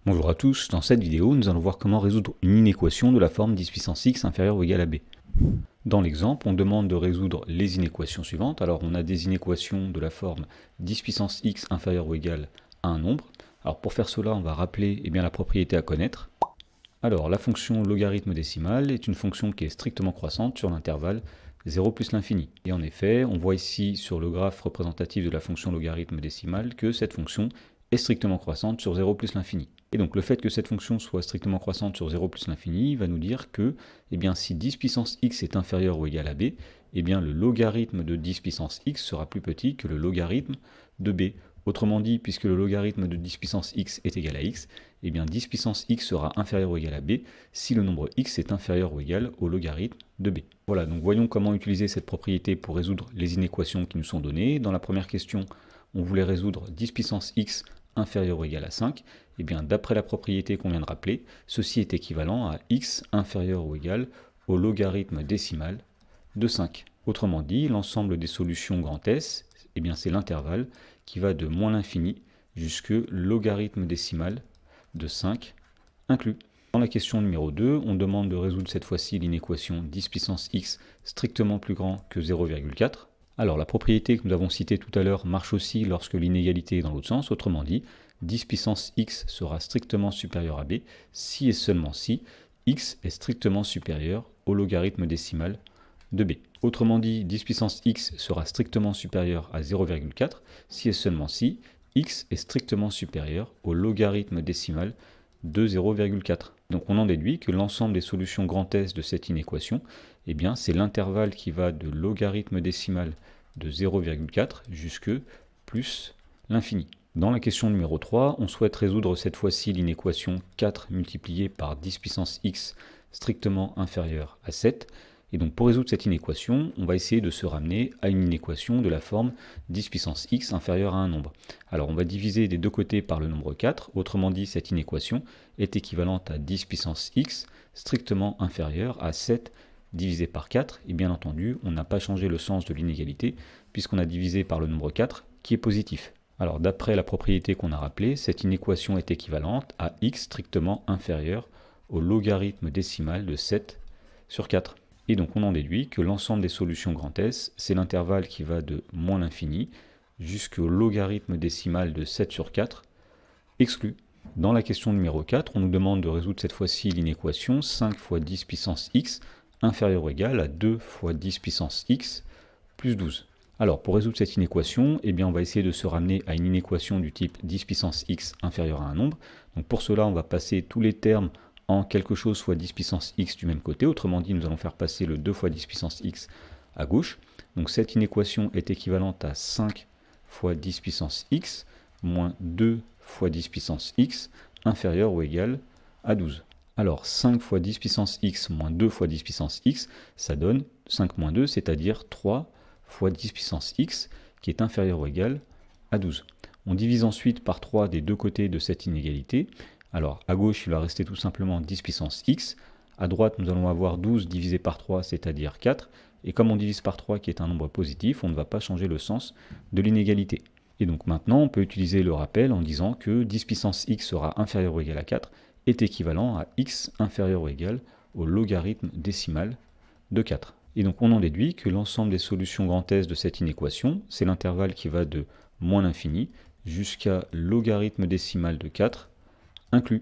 Bonjour à tous, dans cette vidéo, nous allons voir comment résoudre une inéquation de la forme 10 puissance x inférieure ou égale à b. Dans l'exemple, on demande de résoudre les inéquations suivantes. Alors on a des inéquations de la forme 10 puissance x inférieure ou égale à un nombre. Alors pour faire cela, on va rappeler la propriété à connaître. Alors la fonction logarithme décimal est une fonction qui est strictement croissante sur l'intervalle 0 plus l'infini. Et en effet, on voit ici sur le graphe représentatif de la fonction logarithme décimal que cette fonction est strictement croissante sur 0 plus l'infini. Et donc le fait que cette fonction soit strictement croissante sur 0 plus l'infini va nous dire que si 10 puissance x est inférieur ou égal à b, le logarithme de 10 puissance x sera plus petit que le logarithme de b. Autrement dit, puisque le logarithme de 10 puissance x est égal à x, 10 puissance x sera inférieur ou égal à b si le nombre x est inférieur ou égal au logarithme de b. Voilà, donc voyons comment utiliser cette propriété pour résoudre les inéquations qui nous sont données. Dans la première question, on voulait résoudre 10 puissance x inférieur ou égal à 5, d'après la propriété qu'on vient de rappeler, ceci est équivalent à x inférieur ou égal au logarithme décimal de 5. Autrement dit, l'ensemble des solutions grand S, c'est l'intervalle qui va de moins l'infini jusque logarithme décimal de 5 inclus. Dans la question numéro 2, on demande de résoudre cette fois-ci l'inéquation 10 puissance x strictement plus grand que 0,4. Alors la propriété que nous avons citée tout à l'heure marche aussi lorsque l'inégalité est dans l'autre sens, autrement dit, 10 puissance x sera strictement supérieur à b si et seulement si x est strictement supérieur au logarithme décimal de b. Autrement dit, 10 puissance x sera strictement supérieur à 0,4 si et seulement si x est strictement supérieur au logarithme décimal de 0,4. Donc on en déduit que l'ensemble des solutions grand S de cette inéquation, c'est l'intervalle qui va de logarithme décimal de 0,4 jusque plus l'infini. Dans la question numéro 3, on souhaite résoudre cette fois-ci l'inéquation 4 multipliée par 10 puissance x strictement inférieur à 7. Et donc pour résoudre cette inéquation, on va essayer de se ramener à une inéquation de la forme 10 puissance x inférieure à un nombre. Alors on va diviser des deux côtés par le nombre 4, autrement dit cette inéquation est équivalente à 10 puissance x strictement inférieure à 7 divisé par 4, et bien entendu on n'a pas changé le sens de l'inégalité puisqu'on a divisé par le nombre 4 qui est positif. Alors d'après la propriété qu'on a rappelée, cette inéquation est équivalente à x strictement inférieur au logarithme décimal de 7 sur 4. Et donc on en déduit que l'ensemble des solutions grand S, c'est l'intervalle qui va de moins l'infini jusqu'au logarithme décimal de 7 sur 4 exclu. Dans la question numéro 4, on nous demande de résoudre cette fois-ci l'inéquation 5 fois 10 puissance x inférieur ou égal à 2 fois 10 puissance x plus 12. Alors pour résoudre cette inéquation, on va essayer de se ramener à une inéquation du type 10 puissance x inférieur à un nombre. Donc pour cela, on va passer tous les termes en quelque chose fois 10 puissance x du même côté. Autrement dit, nous allons faire passer le 2 fois 10 puissance x à gauche. Donc cette inéquation est équivalente à 5 fois 10 puissance x moins 2 fois 10 puissance x inférieur ou égal à 12. Alors 5 fois 10 puissance x moins 2 fois 10 puissance x, ça donne 5 moins 2, c'est-à-dire 3 fois 10 puissance x, qui est inférieur ou égal à 12. On divise ensuite par 3 des deux côtés de cette inégalité. Alors à gauche, il va rester tout simplement 10 puissance x. À droite, nous allons avoir 12 divisé par 3, c'est-à-dire 4. Et comme on divise par 3, qui est un nombre positif, on ne va pas changer le sens de l'inégalité. Et donc maintenant, on peut utiliser le rappel en disant que 10 puissance x sera inférieur ou égal à 4 est équivalent à x inférieur ou égal au logarithme décimal de 4. Et donc on en déduit que l'ensemble des solutions grand S de cette inéquation, c'est l'intervalle qui va de moins l'infini jusqu'à logarithme décimal de 4 inclus.